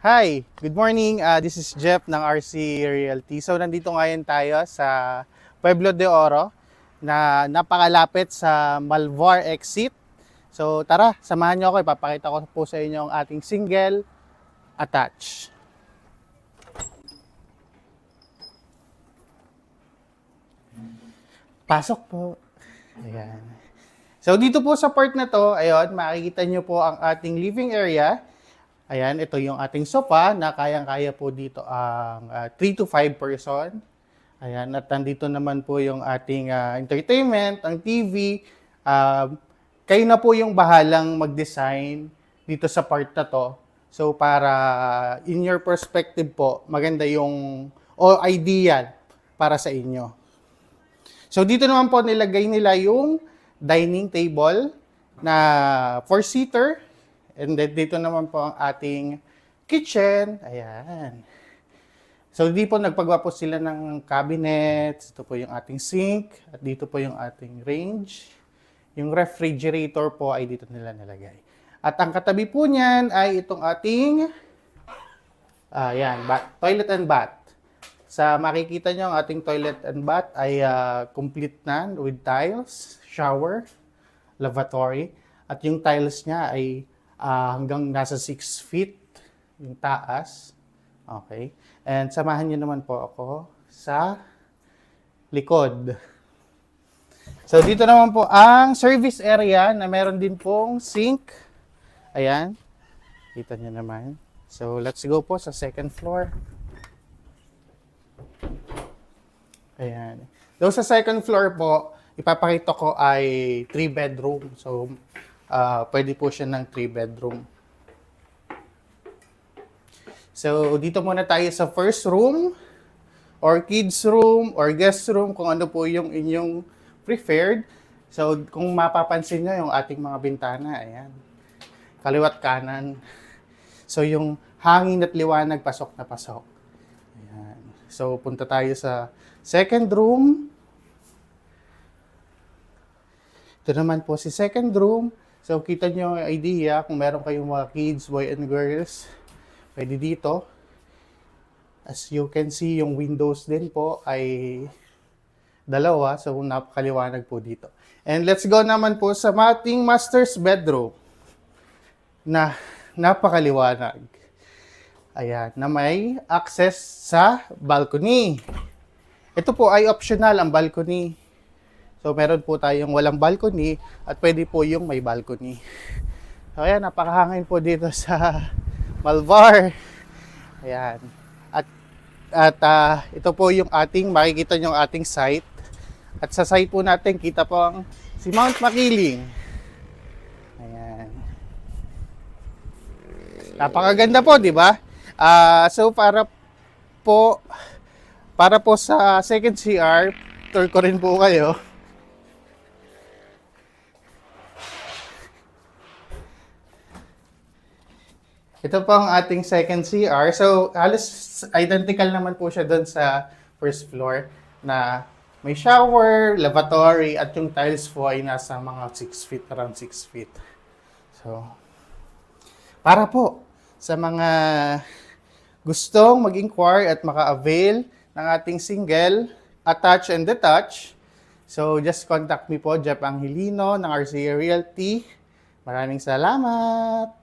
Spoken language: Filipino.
Hi, good morning. This is Jeff ng RC Realty. So nandito ngayon tayo sa Pueblo de Oro na napakalapit sa Malvar exit. So tara, samahan niyo ako. Ipapakita ko po sa inyo ang ating single attach. Pasok po. Ayan. So dito po sa part na to, ayun, makikita niyo po ang ating living area. Ayan, ito yung ating sofa na kayang-kaya po dito ang 3 to 5 person. Ayan, at nandito naman po yung ating entertainment, ang TV. Kayo na po yung bahalang mag-design dito sa part na to. So para in your perspective po, maganda yung o ideal para sa inyo. So dito naman po nilagay nila yung dining table na 4-seater. And then dito naman po ang ating kitchen. Ayan. So dito po nagpagawa po sila ng cabinets. Ito po yung ating sink. At dito po yung ating range. Yung refrigerator po ay dito nila nilagay. At ang katabi po niyan ay itong ating toilet and bath. Sa makikita nyo, ang ating toilet and bath ay complete na with tiles, shower, lavatory. At yung tiles niya ay hanggang nasa 6 feet yung taas. Okay. And samahan niyo naman po ako sa likod. So dito naman po ang service area na meron din pong sink. Ayan. Kita niyo naman. So let's go po sa second floor. Ayan. Doon sa second floor po, ipapakita ko ay 3 bedroom. So pwede po siya ng 3 bedroom. So, dito muna tayo sa first room, or kids room, or guest room, kung ano po yung inyong preferred. So, kung mapapansin nyo, yung ating mga bintana, ayan. Kaliwat kanan. So, yung hangin at liwanag, pasok na pasok. Ayan. So, punta tayo sa second room. Ito naman po si second room. So, kita nyo yung idea kung meron kayong mga kids, boy and girls, pwede dito. As you can see, yung windows din po ay dalawa. So, napakaliwanag po dito. And let's go naman po sa ating master's bedroom na napakaliwanag. Ayan, na may access sa balcony. Ito po ay optional ang balcony. So, meron po tayong walang balcony at pwede po yung may balcony. So, ayan, napakahangin po dito sa Malvar. Ayan. At ito po yung ating, makikita nyo yung ating site. At sa site po natin, kita po ang si Mount Makiling. Ayan. Napakaganda po, di ba? So, para po sa second CR, tour ko rin po kayo. Ito po ang ating second CR. So, halos identical naman po siya doon sa first floor na may shower, lavatory, at yung tiles po ay nasa mga 6 feet, around 6 feet. So, para po sa mga gustong mag-inquire at maka-avail ng ating single, attach and detach, so just contact me po, Jeff Angelino ng RC Realty. Maraming salamat!